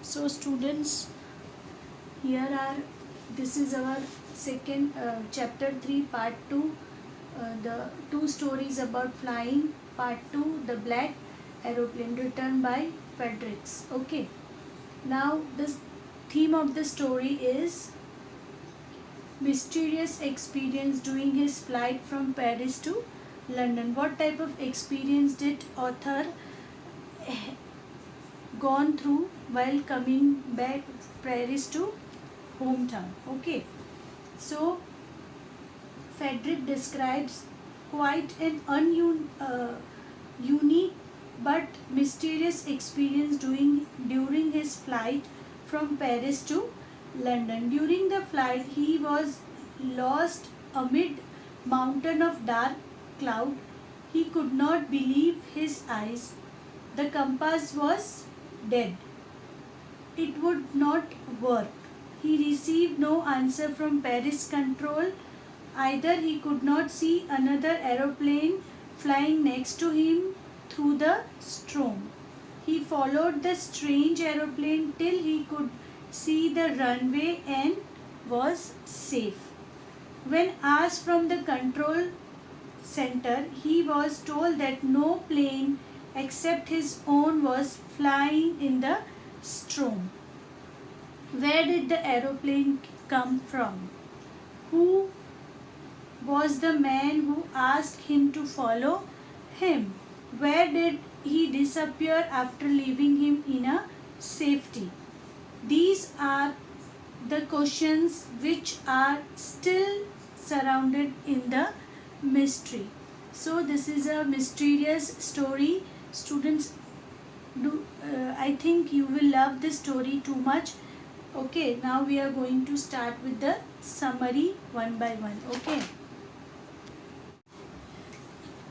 So students, here are this is our second chapter 3 part 2, the two stories about flying, part 2, the black aeroplane, written by Fredericks. Okay, now the theme of the story is mysterious experience during his flight from Paris to London. What type of experience did author gone through while coming back Paris to hometown? Okay, so Frederick describes quite an unique but mysterious experience during his flight from Paris to London. During the flight, he was lost amid mountain of dark cloud. He could not believe his eyes. The compass was dead. It would not work. He received no answer from Paris control. Either he could not see another aeroplane flying next to him through the storm. He followed the strange aeroplane till he could see the runway and was safe. When asked from the control center, he was told that no plane except his own was flying in the storm. Where did the aeroplane come from? Who was the man who asked him to follow him? Where did he disappear after leaving him in a safety? These are the questions which are still surrounded in the mystery. So this is a mysterious story. Students, I think you will love this story too much. Okay, now we are going to start with the summary one by one. Okay,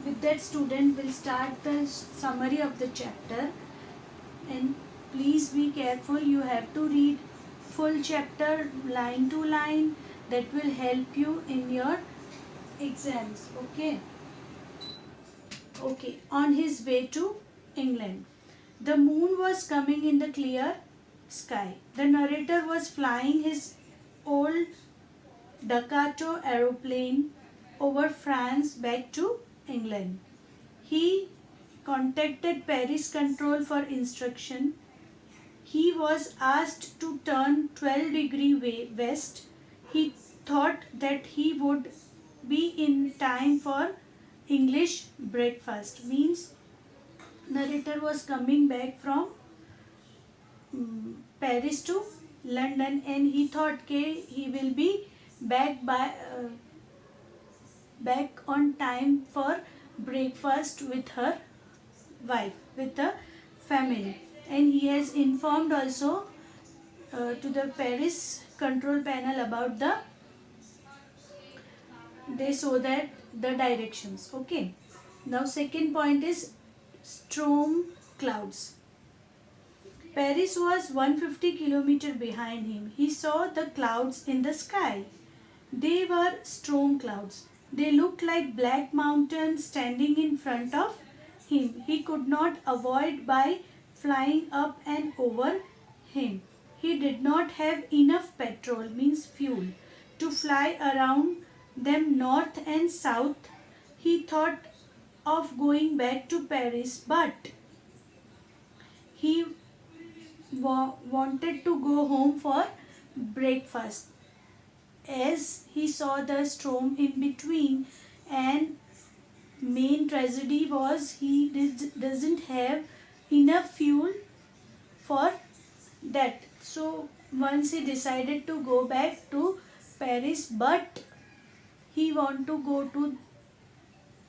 with that, student will start the summary of the chapter, and please be careful. You have to read full chapter line to line. That will help you in your exams. Okay, on his way to England. The moon was coming in the clear sky. The narrator was flying his old Ducato aeroplane over France back to England. He contacted Paris control for instruction. He was asked to turn 12-degree west. He thought that he would be in time for English breakfast. Means narrator was coming back from Paris to London, and he thought he will be back on time for breakfast with her wife, with the family. And he has informed also to the Paris control panel about they saw that the directions. Okay, now second point is storm clouds. Paris was 150 km behind him. He saw the clouds in the sky. They were storm clouds. They looked like black mountains standing in front of him. He could not avoid by flying up and over him. He did not have enough petrol, means fuel, to fly around them north and south. He thought of going back to Paris, but he wanted to go home for breakfast, as he saw the storm in between, and main tragedy was he doesn't have enough fuel for that. So once he decided to go back to Paris, but he want to go to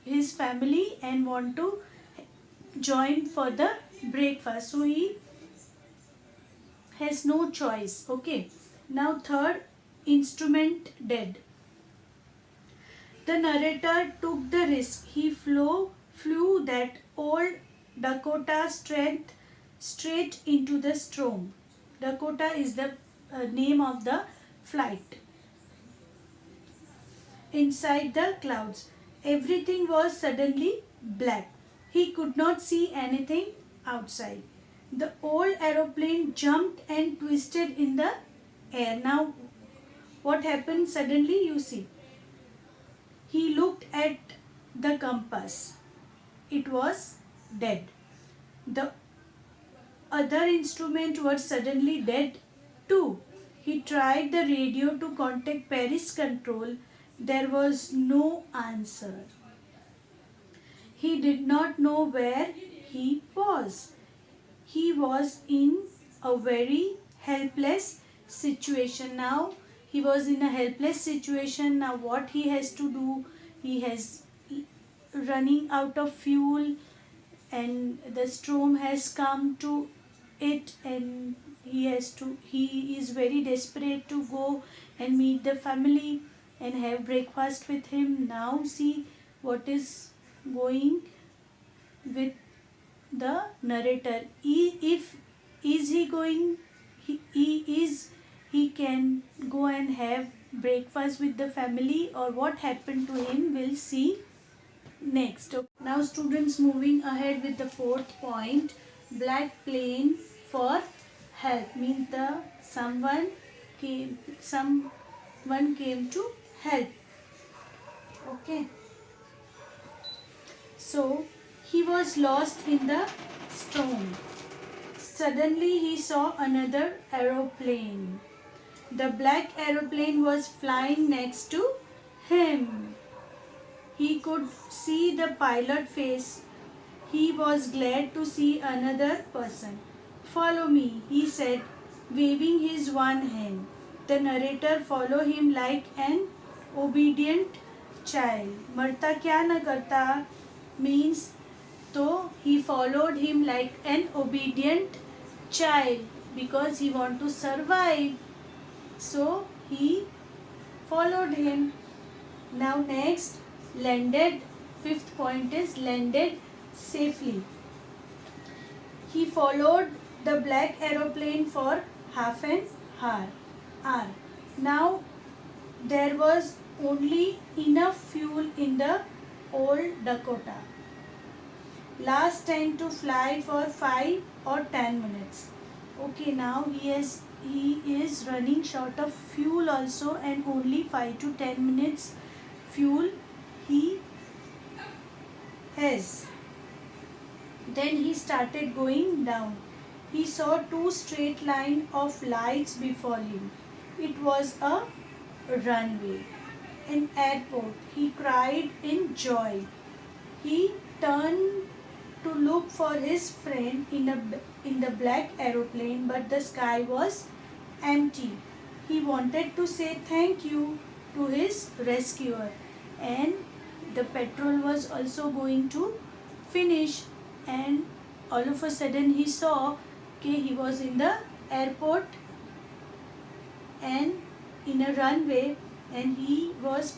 his family and want to join for the breakfast, so he has no choice. Okay, now third, instrument dead. The narrator took the risk. He flew that old Dakota straight into the storm. Dakota is the name of the flight. Inside the clouds, everything was suddenly black. He could not see anything outside. The old aeroplane jumped and twisted in the air. Now, what happened suddenly? You see, he looked at the compass. It was dead. The other instrument was suddenly dead too. He tried the radio to contact Paris control. There was no answer. He did not know where he was. He was in a very helpless situation. Now he was in a helpless situation. Now what he has to do? He has running out of fuel, and the storm has come to it, and he is very desperate to go and meet the family and have breakfast with him. Now see what is going with the narrator. If is he going, he is he can go and have breakfast with the family, or what happened to him, we'll see next. Now students, moving ahead with the fourth point. Black plane for help means the someone came to help. Okay, so he was lost in the storm. Suddenly he saw another aeroplane. The black aeroplane was flying next to him. He could see the pilot face. He was glad to see another person. Follow me, he said, waving his one hand. The narrator followed him like an obedient child. मरता क्या न करता means, so he followed him like an obedient child because he want to survive. So he followed him. Now next, landed. Fifth point is landed safely. He followed the black aeroplane for half an hour. Now there was only enough fuel in the old Dakota. Last time to fly for 5 or 10 minutes. Okay, now he is running short of fuel also, and only 5 to 10 minutes fuel he has. Then he started going down. He saw 2 straight lines of lights before him. It was a runway, an airport. He cried in joy. He turned to look for his friend in the black aeroplane, but the sky was empty. He wanted to say thank you to his rescuer, and the petrol was also going to finish, and all of a sudden he saw he was in the airport and in a runway, and he want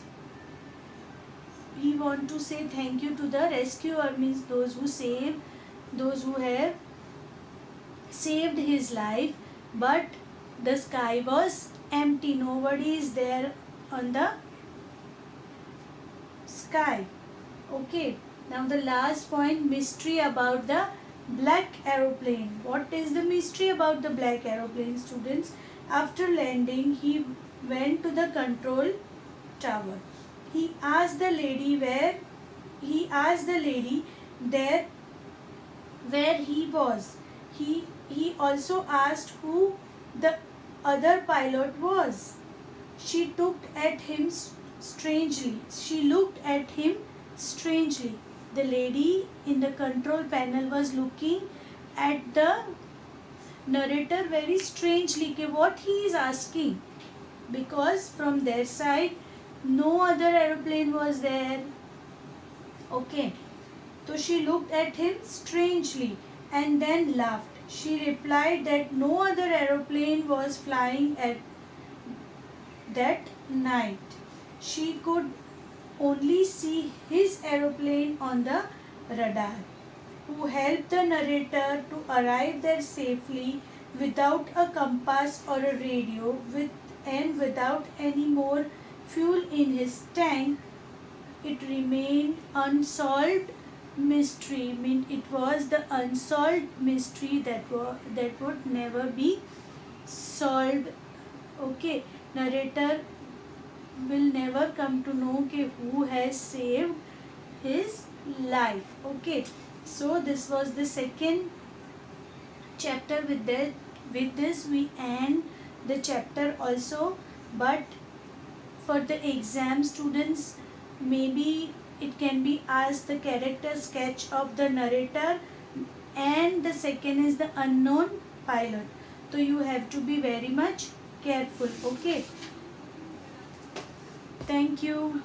to say thank you to the rescuer, means those who have saved his life, but the sky was empty. Nobody is there on the sky. Okay, now the last point, mystery about the black aeroplane. What is the mystery about the black aeroplane, students? After landing, he went to the control tower. He asked the lady there where he was. He also asked who the other pilot was. She looked at him strangely. The lady in the control panel was looking at the narrator very strangely. What he is asking, because from their side no other aeroplane was there. Okay, so she looked at him strangely and then laughed. She replied that no other aeroplane was flying at that night. She could only see his aeroplane on the radar, who helped the narrator to arrive there safely without a compass or a radio, and without any more fuel in his tank. It remained unsolved mystery, mean it was the unsolved mystery that would never be solved. Okay, narrator will never come to know कि who has saved his life. Okay, so this was the second chapter. With this we end the chapter also. But for the exam students, maybe it can be asked the character sketch of the narrator, and the second is the unknown pilot. So you have to be very much careful. Okay, thank you.